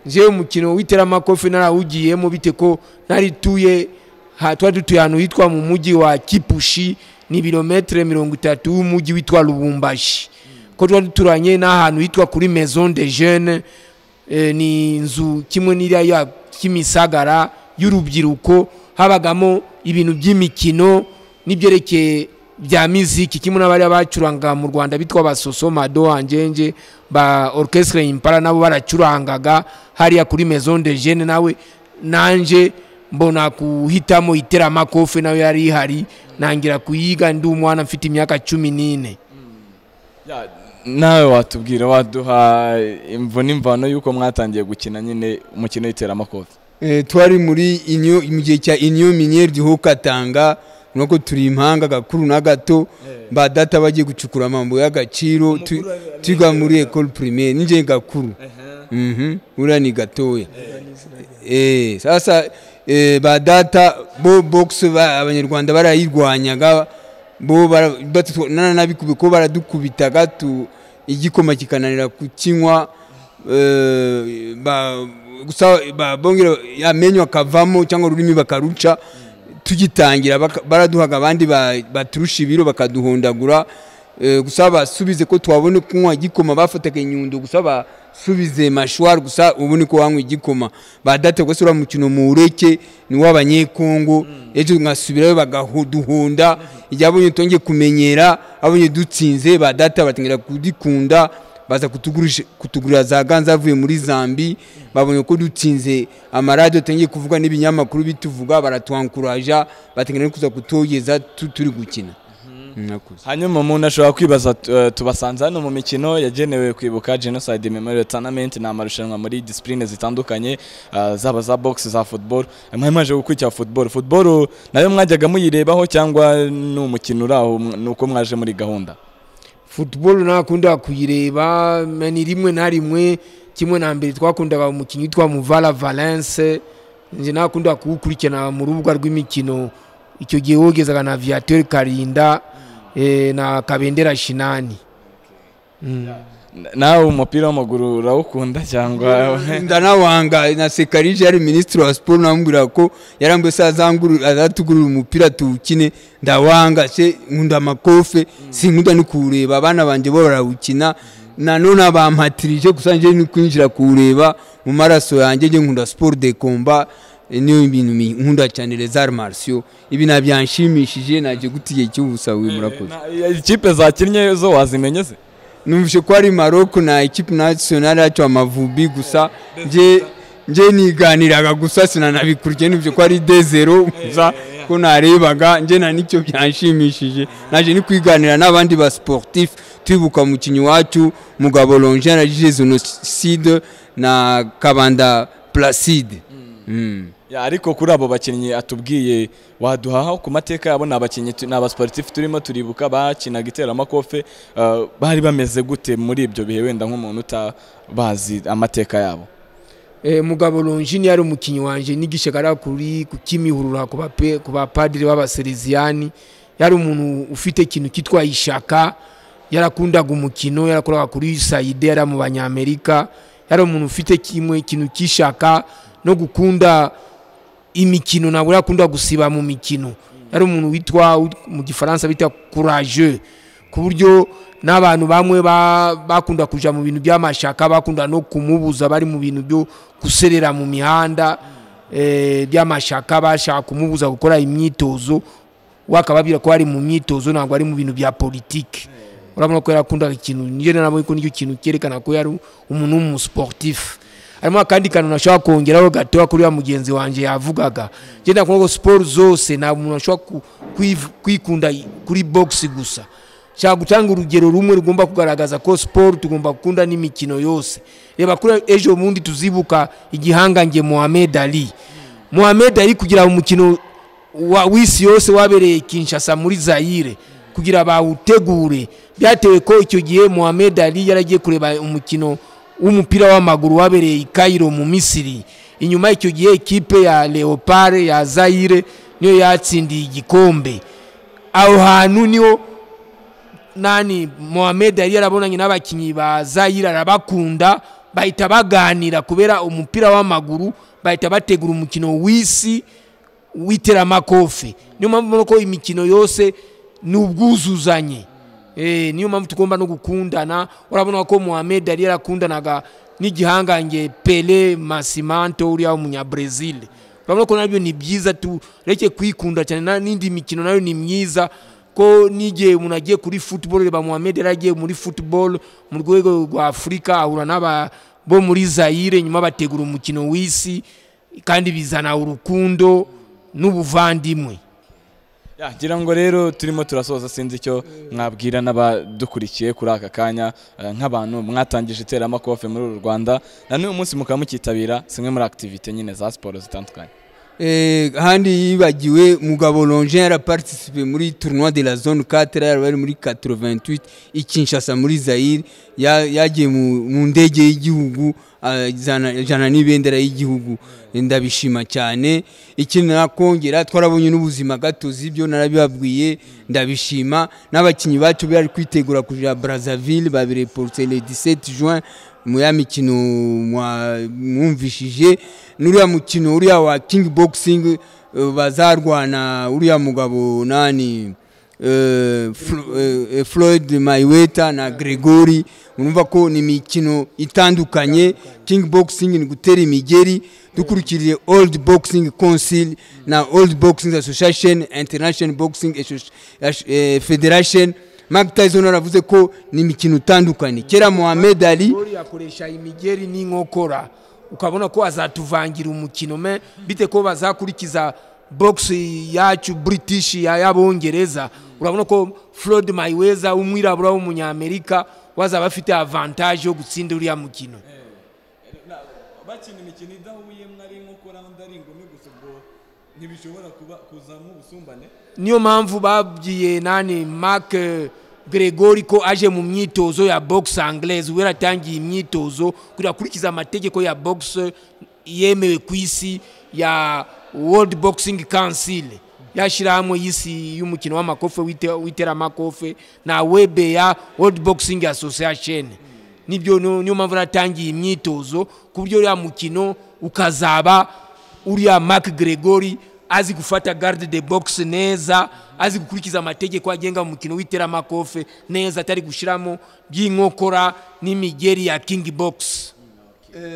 je umukino w'iteramakofe narawugiyemo bite ko nari tuye dutuye ahantu hitwa mu mujyi wa Kipushi ni kilometre 30 w'umujyi witwa Lubumbashi ko duturanye n'ahantu hitwa kuri Maison des Jeunes ni inzu kimwe n'iriya ya Kimisagara y'urubyiruko habagamo ibintu by'imikino n'ibyerekeye bya muziki kimwe n'abari bacuranga mu Rwanda bitwa basoso mado anjenje ba orchestre impala nabo baracurangaga hariya kuri Maison des Jeunes nawe nanje mbona kuhitamo iteramakofe nawe yari hari nangira kuyiga ndi umwana mfite imyaka 14 nawe watubwira waduha imvo n'imvano yuko mwatangiye gukina nyine umukino w'iteramakofe twari muri inyo mu gihe cya inyo minière du Haut-Katanga nuko turi impanga gakuru na gato ba data bagiye gucukura amambo y'agaciro twiga muri école primaire ninje gakuru urani gatoya sasa ba data bo box abanyarwanda barayirwanyaga bo nabikubiko baradukubitaga igikoma kikananira kukinywa gusa bongera yamenyo akavamo cyangwa ururimi bakaruca tugitangira baraduhaga abandi baturusha ibiro bakaduhondagura gusa basubize ko twabone kunywa igikoma bafataga inyundo gusa basubize mashwar gusa ubone ko wanywa igikoma badate ko sura mukino mu ureke ni w'abanyekongo ejo nkasubirayo bagahuduhonda ijyabonye tonge kumenyera abonye dutsinze badata batangira kudikunda baza kutugurira za ganza avuye muri Zambi babonye ko dutsinze amaradiyo tangiye kuvuga n'ibinyamakuru bituvuga baratwankuraja batangira kuza kutogeza turi gukina hanyuma umuntu ashobora kwibaza tubasanze hano mu mikino yagenewe kwibuka Genocide Memorial Tournament na amarushanwa muri discipline zitandukanye zaba za box za football mwaje gukurikira football nayo mwajyaga muyirebaho cyangwa n'umukino uraho nuko mwaje muri gahunda football nakunda kuyireba ni rimwe na rimwe kimwe na mbere twakundaga umukino witwa Muvala Valence nje nakunda kuwukurikirana mu rubuga rw'imikino icyo gihe wogezaga na Viateur Karinda na Kabendera Shinani nawe umupira w'amaguru urawukunda cyangwa ndanawanga na Sekarije yari ministre wa sport namubwira ko yarambe sazanguru azatugurira umupira tuwukine ndawanga se nkunda makofe sinkunda no kureba abana banje bo barawukina nanone abampatirije gusanje ni kwinjira kureba mu maraso yanjye nje nkunda sport de combat niyo ibintu nkunda cyane les arts martiaux ibi nabyanshimishije naje gutiye cy'ubusawe murakoze ikipe zakinnye zo wazimenye se numvise ko ari Maroc na equipe nationale yacu amavubi gusa nje niganiraga gusa sinanabikurikiye nivyo ko ari 2-0 gusa ko narebaga nje na nicyo byanshimishije naje ni kwiganira n'abandi ba sportif twibuka mu kinyi wacu Mugabo Longin na Genocide na Kabanda Placide ariko kuri abo bakinnyi atubwiye waduhaho ku mateka yabo n'abakinnyi n'abasportif turimo turibuka bakinaga iteramakofe bari bameze gute muri ibyo bihe wenda nk'umuntu utabazi amateka yabo Mugabo Longin yari umukinnyi wanje nigishagara kuri Kimihurura ku bapadiri b'abasereziyani yari umuntu ufite ikintu kitwa ishaka yarakundaga umukino yarakoraga kuri Saide yari mu banyamerika yari umuntu ufite kimwe ikintu kishaka no gukunda imikino nabo yakunda gusiba mu mikino yari umuntu witwa mu gifaransa bita courageux ku buryo n'abantu bamwe bakunda kuja mu bintu by'amashaka bakunda no kumubuza bari mu bintu byo guserera mu mihanda by'amashaka bashaka kumubuza gukora imyitozo wakababira ko ari mu myitozo ntabwo ari mu bintu bya politique urabona ko yarakunda ikintu nije nabo ko nicyo kintu cyerekana ko yari umuntu w'umusportif arimo kandi kantu nashaka kongeraho gato kuri ya mugenzi wanje yavugaga je ndakubona ko sport zose nta muntu ashobora kwikunda kuri box gusa cyangwa gutanga urugero rumwe rugomba kugaragaza ko sport tugomba gukunda n'imikino yose reba kuri ejo mundi tuzibuka igihangange Muhammad Ali kugira umukino w'isi yose wabereye Kinshasa muri Zaire kugira bawutegure byatewe ko icyo gihe Muhammad Ali yaragiye kureba umukino w'umupira w'amaguru wabereye i Cairo mu Misiri inyuma icyo gihe equipe ya Leopard ya Zaire niyo yatsindiye igikombe aho hantu niyo nani Mohamed Ali yarabonanye n'abakinyi ba Zaire arabakunda bahita baganira kubera umupira w'amaguru bahita bategura umukino w'isi w'iteramakofe. Niyo mpamvu ko imikino yose ni ubwuzuzanye. Niyo mpamvu tugomba no gukundana. Urabona ko Mohamed Ali yarakundanaga n'igihangange Pele Masimanto uriya w'umunyabrazil. Urabona ko nabyo ni byiza tureke kwikunda cyane, n'indi mikino nayo ni myiza ko n'igihe umuntu agiye kuri football, reba Mohamed Ali agiye muri football mu rwego rwa Afrika ahura n'aba bo muri Zaire, nyuma bategura umukino w'isi kandi bizana urukundo n'ubuvandimwe. Ngira ngo rero turimo turasoza, sinzi icyo mwabwira n'abadukurikiye kuri aka kanya nk'abantu mwatangije iteramakofe muri uru Rwanda na n'uyu munsi mukaba mukitabira zimwe muri activité nyine za siporo zitandukanye. Handi yibagiwe Mugabo Longe yaraparticipe muri tournoi de la zone 4 yari muri 88 i Kinshasa muri Zaire, yagiye mu ndege y'igihugu jana n'ibendera y'igihugu. Ndabishima cyane. Ikintu nakongera, twarabonye n'ubuzima gatozi, ibyo narabibabwiye, ndabishima. N'abakinyi bacu bari kwitegura kuja Brazzaville babire pour le 17 juin mu ya mikino mwumvishije. N'uriya mukino uriya wa King Boxing bazarwana uriya mugabo nani Floyd Mayweather na Gregory. Urumva ko ni mikino itandukanye. King Boxing ni gutera imigeri, dukurikiriye Old Boxing Council na Old Boxing Association, International Boxing Federation. Mike Tyson aravuze ko ni mikino itandukanye. Kera Mohamed Ali yakoresha imigeri n'inkokora, ukabona ko azatuvangira umukino me bite ko bazakurikiza box yacu British y'abongereza. Urabona ko Floyd Mayweather umwirabura w'umunyamerika waza bafite avantage yo gutsinda uriya mukino. Bakina imikino idahuye mwari nkokora ndari ngome gusa ubwo ntibishobora kuzamo ubusumbane. Niyo mpamvu babwiye nani Mark Gregory ko aje mu myitozo ya box anglaise, wera tangiye imyitozo kurikiza amategeko ya box yemewe ku isi ya World Boxing Council, yashirahamwe y'isi y'umukino w'amakofe w'iteramakofe na WBA World Boxing Association. Nibyo niyo mpamvu natangiye imyitozo ku buryo ya mukino ukazaba uriya Mark Gregory azi gufata garde de box neza, azi gukurikiza amategeko agenga umukino w'iteramakofe neza, atari gushiramo by'inkokora n'imigeri ya King Box.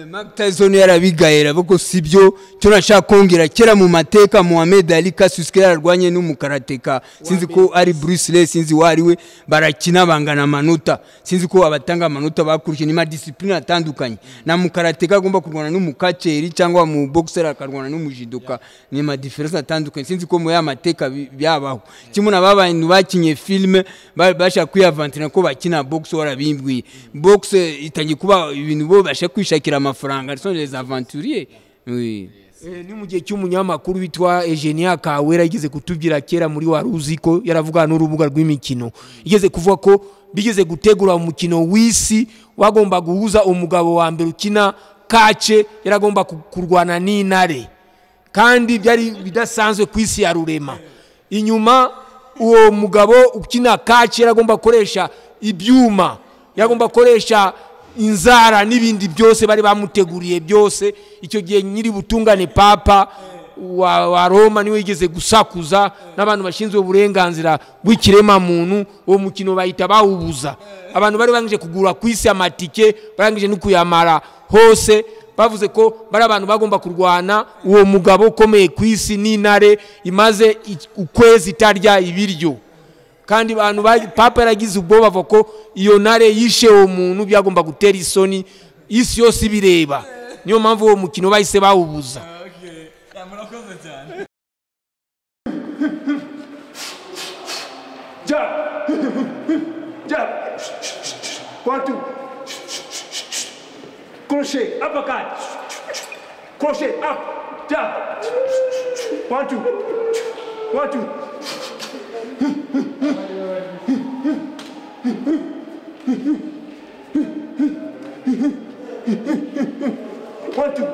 Mike Tyson yarabigayera boko sibyo. Cyo nashaka kongera, kera mu mateka Mohamed Ali Kasuske yararwanye n'umukarateka, sinzi ko ari Bruce Lee, sinzi wariwe, barakina bangana amanota, sinzi ko abatanga amanota bakurikiye ni ma discipline atandukanye. Na mukarateka agomba kurwana n'umukaceri cyangwa mu boxer akarwana n'umujidoka, ni ma difference atandukanye. Sinzi ko mu ya mateka byabaho kimwe n'ababantu bakinye film bashaka kwiyavantina ko bakina box warabimbwiye. Box itangiye kuba ibintu bo bashaka kwishakira amafaranga, sont les aventuriers. Oui. Ni mu gihe cy'umunyamakuru witwa Eugenia Kawera igeze kutubwira kera muri Waruziko, yaravuga n'urubuga rw'imikino, igeze kuvuga ko bigeze gutegura umukino w'isi wagomba guhuza umugabo wa mbere ukina kace yaragomba kurwana n'intare, kandi byari bidasanzwe ku isi ya rurema. Inyuma uwo mugabo ukina kace yaragomba koresha ibyuma, yaragomba koresha inzara n'ibindi byose bari bamuteguriye byose. Icyo gihe nyiri butungane papa wa Roma niwe yigeze gusakuza n'abantu bashinzwe uburenganzira bw'ikirema muntu, uwo mukino bahita bawubuza. Abantu bari bangije kugura ku isi amatike, barangije no kuyamara hose, bavuze ko bari abantu bagomba kurwana uwo mugabo ukomeye ku isi n'intare imaze ukwezi itarya ibiryo. Kandi abantu papa yaragize ubwoba ko iyo ntare yishe uwo muntu byagomba gutera isoni isi yose ibireba. Niyo mpamvu uwo mukino bahise bawubuza. Murakoze cyane. Jab. Jab. 1 2. Crochet, uppercut. Crochet, up. Jab. 1 2. 1 2. 1 2.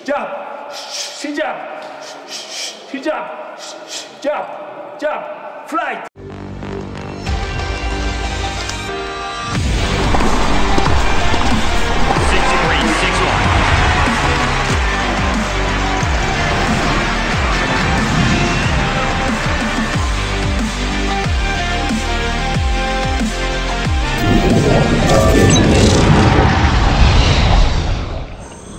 Jab. Jab. Jab. Jab. Jab. Flight.